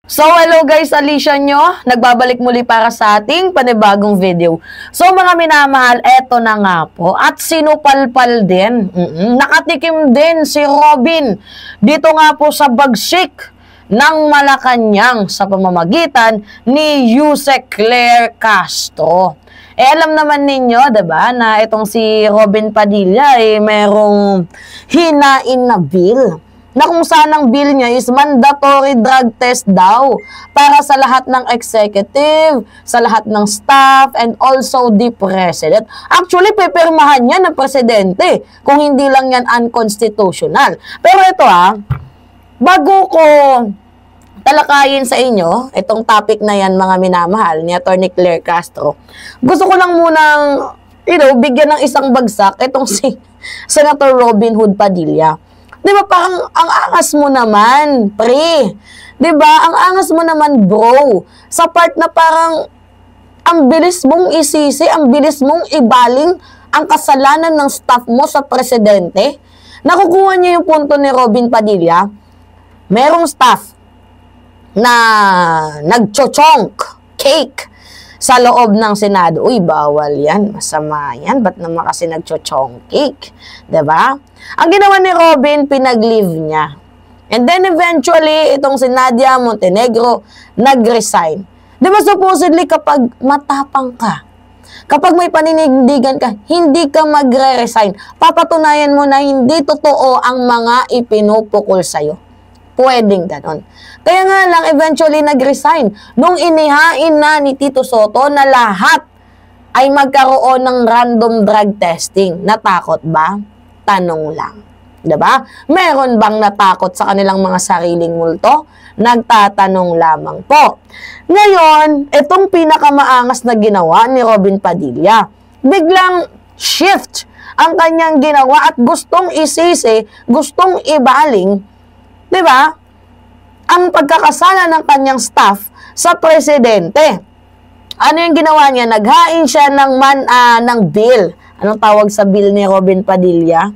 So, hello guys, Alicia nyo. Nagbabalik muli para sa ating panibagong video. So, mga minamahal, eto na nga po. At sinupalpal din. Nakatikim din si Robin. Dito nga po sa bagsik ng Malacanang sa pamamagitan ni Yusek Claire Castro. Alam naman ninyo, diba, na itong si Robin Padilla merong hinain na bill na kung saan ang bill niya is mandatory drug test daw para sa lahat ng executive, sa lahat ng staff, and also the president. Actually, pepirmahan niya ng presidente kung hindi lang yan unconstitutional. Pero ito bago ko talakayin sa inyo itong topic na yan, mga minamahal, ni Atty. Claire Castro, gusto ko lang munang, bigyan ng isang bagsak itong si Senator Robin Hood Padilla. Di ba parang ang angas mo naman, pre? Di ba? Ang angas mo naman, bro. Sa part na parang ang bilis mong isisi, ang bilis mong ibaling ang kasalanan ng staff mo sa presidente. Nakukuha niya yung punto ni Robin Padilla. Merong staff na nagchochonk cake sa loob ng Senado. Uy, bawal yan. Masama yan. Ba't naman kasi nagchochonk cake? Diba? Ang ginawa ni Robin, pinag-leave niya. And then eventually, itong si Nadia Montenegro, nag-resign. Diba supposedly kapag matapang ka, kapag may paninindigan ka, hindi ka magre-resign. Papatunayan mo na hindi totoo ang mga ipinupukol sa'yo. Pwedeng ganon. Kaya nga lang, eventually nag-resign. Nung inihain na ni Tito Soto na lahat ay magkaroon ng random drug testing. Natakot ba? Tanong lang. Diba? Meron bang natakot sa kanilang mga sariling multo? Nagtatanong lamang po. Ngayon, itong pinakamaangas na ginawa ni Robin Padilla, biglang shift ang kanyang ginawa at gustong isisi, gustong ibaling, diba, ang pagkakasala ng kanyang staff sa presidente. Ano yung ginawa niya? Naghain siya ng bill. Anong tawag sa bill ni Robin Padilla?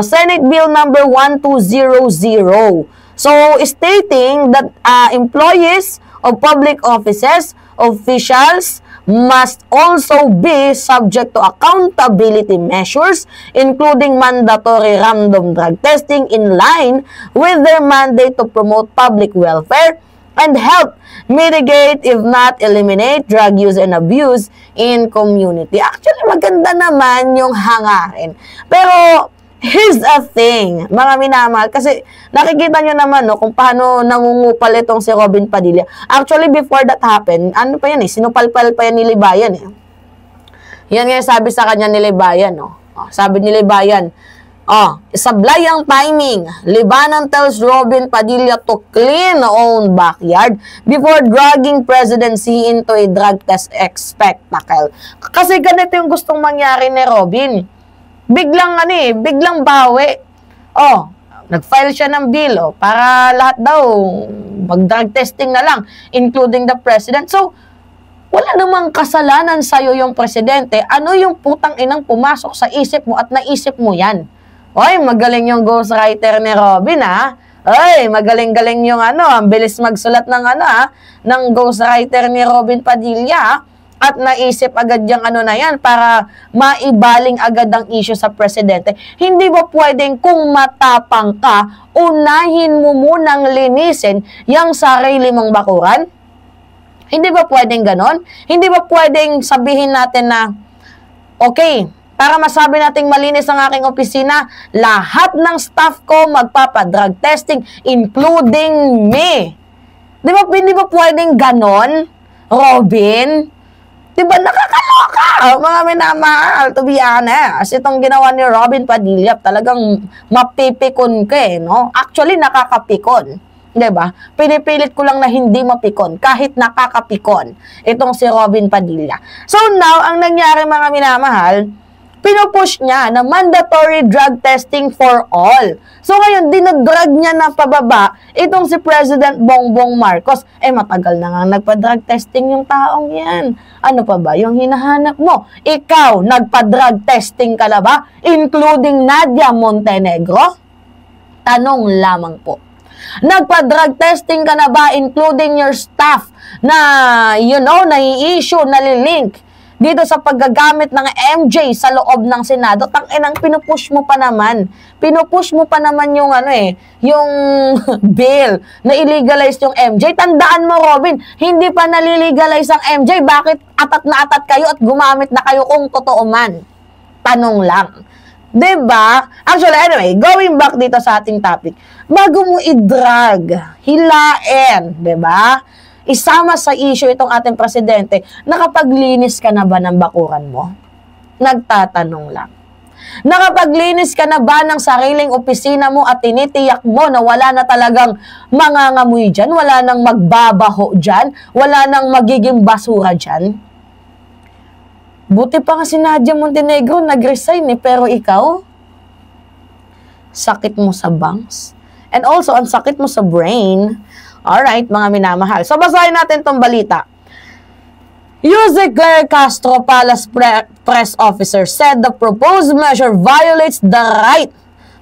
Senate Bill number 1200. So, stating that employees of public offices, officials, must also be subject to accountability measures, including mandatory random drug testing in line with their mandate to promote public welfare and help mitigate, if not eliminate, drug use and abuse in community. Actually, maganda naman yung hangarin. Pero, here's a thing, mga minamahal, kasi nakikita nyo naman kung paano nangungupal itong si Robin Padilla. Actually, before that happened, ano pa yan sinupalpal pa yan ni Libayan Yan nga sabi sa kanya ni Libayan, sabi ni Libayan, sablay ang timing. Libanan tells Robin Padilla to clean own backyard before dragging presidency into a drug test spectacle. Kasi ganito yung gustong mangyari ni Robin. Biglang bawi. Nag-file siya ng bill, para lahat daw mag-drug testing na lang, including the president. So, wala namang kasalanan sa'yo yung presidente. Ano yung putang inang pumasok sa isip mo at naisip mo yan? Oy, magaling yung ghostwriter ni Robin, Oy, magaling-galing yung ang bilis magsulat ng ng ghostwriter ni Robin Padilla, at naisip agad yung na yan para maibaling agad ang issue sa presidente. Hindi ba pwedeng kung matapang ka, unahin mo munang linisin yung sarili mong bakuran? Hindi ba pwedeng ganon? Hindi ba pwedeng sabihin natin na, okay, para masabi nating malinis ang aking opisina, lahat ng staff ko magpapadrug testing, including me. Hindi ba pwedeng ganon, Robin? Diba nakakaloka, mga minamahal, to be honest. Itong ginawa ni Robin Padilla, talagang mapipikon ka no? Actually, nakakapikon. Diba? Pinipilit ko lang na hindi mapikon, kahit nakakapikon itong si Robin Padilla. So now, ang nangyari, mga minamahal, pinupush niya na mandatory drug testing for all. So ngayon, dinadrag niya na pababa itong si President Bongbong Marcos. Matagal na nga nagpa-drug testing yung taong yan. Ano pa ba yung hinahanap mo? Ikaw, nagpa-drug testing ka na ba? Including Nadia Montenegro? Tanong lamang po. Nagpa-drug testing ka na ba, including your staff, na, nai-issue, nalilink dito sa paggagamit ng MJ sa loob ng Senado? Tang-inang pinupush mo pa naman. Pinupush mo pa naman yung yung bill na illegalize yung MJ. Tandaan mo, Robin, hindi pa nalilegalize ang MJ. Bakit atat na atat kayo at gumamit na kayo kung totoo man? Tanong lang. 'Di ba? Actually, anyway, going back dito sa ating topic, bago mo i-drag, hilain, 'di ba? Isama sa issue itong ating presidente, nakapaglinis ka na ba ng bakuran mo? Nagtatanong lang. Nakapaglinis ka na ba ng sariling opisina mo at tinitiyak mo na wala na talagang mangangamoy dyan, wala nang magbabaho dyan, wala nang magiging basura dyan? Buti pa nga si Nadia Montenegro nag-resign pero ikaw, sakit mo sa bangs. And also, ang sakit mo sa brain. Alright, mga minamahal. So, basahin natin tong balita. Jose Claire Castro, Palace press officer, said the proposed measure violates the right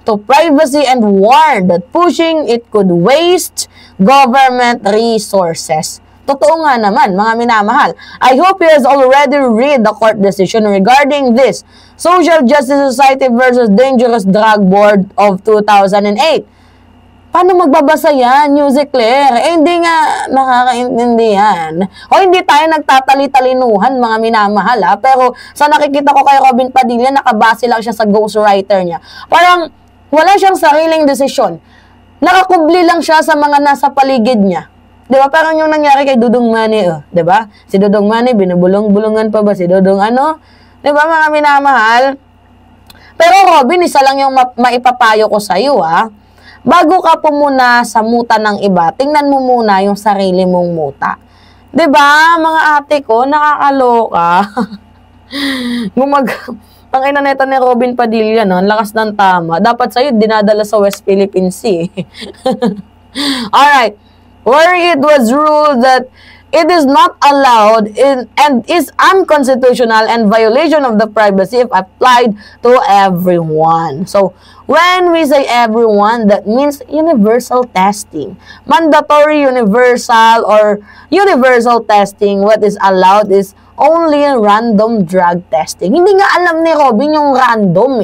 to privacy and warned that pushing it could waste government resources. Totoo nga naman, mga minamahal. I hope you has already read the court decision regarding this Social Justice Society versus Dangerous Drug Board of 2008. Paano magbabasa yan, Jose Claire? Hindi nga nakakaintindi yan. O hindi tayo nagtatali-talinuhan, mga minamahal, ha? Pero sa nakikita ko kay Robin Padilla, nakabase lang siya sa ghostwriter niya. Parang wala siyang sariling desisyon. Nakakubli lang siya sa mga nasa paligid niya. Di ba? Parang yung nangyari kay Dudong Manny, di ba? Si Dudong Manny, binubulong-bulungan pa ba si Dudong Di ba, mga minamahal? Pero Robin, isa lang yung maipapayo ko sa iyo, ha? Bago ka pumuna sa muta ng iba, tingnan mo muna yung sarili mong muta. 'Di ba, mga ate ko, nakakaloka. Pangina neta ni Robin Padilla, no? Lakas ng tama. Dapat sa'yo, dinadala sa West Philippine Sea. Alright. Where it was ruled that it is not allowed and is unconstitutional and violation of the privacy if applied to everyone. So, when we say everyone, that means universal testing. Mandatory universal or universal testing, what is allowed is only random drug testing. Hindi nga alam ni Robin yung random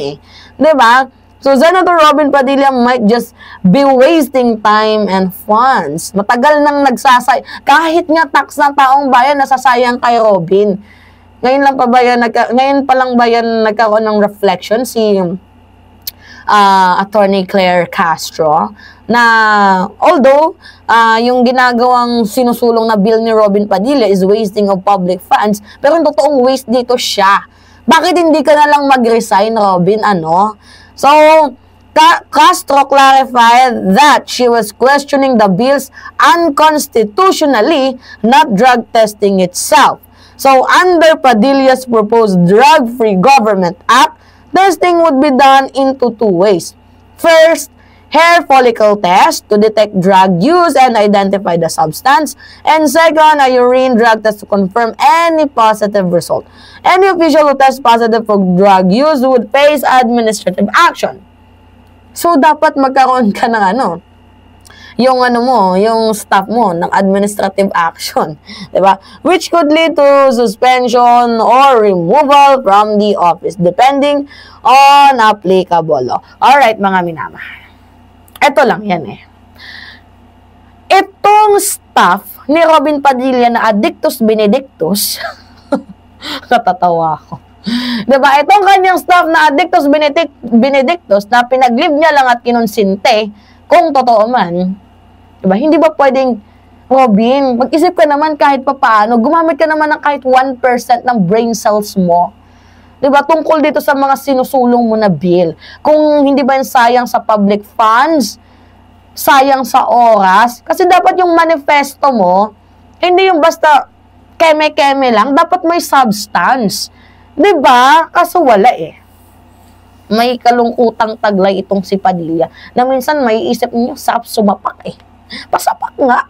Diba? So, Senator Robin Padilla might just be wasting time and funds. Matagal nang nagsasay. Kahit nga tax ng taong bayan, nasasayang kay Robin. Ngayon pa lang ba yan nagkaroon ng reflection si Attorney Claire Castro na although yung ginagawang sinusulong na bill ni Robin Padilla is wasting of public funds, pero yung totoong waste dito siya. Bakit hindi ka na lang mag-resign, Robin? So, Castro clarified that she was questioning the bills unconstitutionally, not drug testing itself. So, under Padilla's proposed Drug-Free Government Act, testing would be done into two ways. First, hair follicle test to detect drug use and identify the substance. And second, a urine drug test to confirm any positive result. Any official who tests positive for drug use would face administrative action. So, dapat magkaroon ka ng yung staff mo ng administrative action, diba? Which could lead to suspension or removal from the office depending on applicable law. Alright, mga minamahal. Ito lang yan Itong staff ni Robin Padilla na Addictus Benedictus, natatawa ako. Diba? Itong kanyang staff na Addictus Benedictus na pinaglive niya lang at kinonsinte, kung totoo man, diba? Hindi ba pwedeng, Robin, mag-isip ka naman kahit papaano, gumamit ka naman ng kahit 1% ng brain cells mo. Diba? Tungkol dito sa mga sinusulong mo na bill. Kung hindi ba yung sayang sa public funds, sayang sa oras, kasi dapat yung manifesto mo, hindi yung basta keme-keme lang, dapat may substance. Diba? Kaso wala May kalungkutang taglay itong si Padilla na minsan may isip niyo, sarap sumapak Pasapak nga.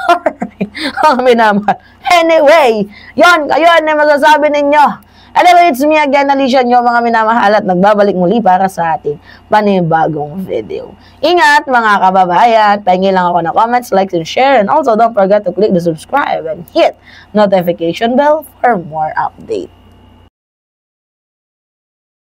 Alright. Minamahal. Anyway, yon, kayo na masasabi ninyo. Anyway, it's me again, Alicia nyo, mga minamahal, at nagbabalik muli para sa ating panibagong video. Ingat, mga kababayan. Pahingi lang ako ng comments, likes, and share. And also, don't forget to click the subscribe and hit notification bell for more updates.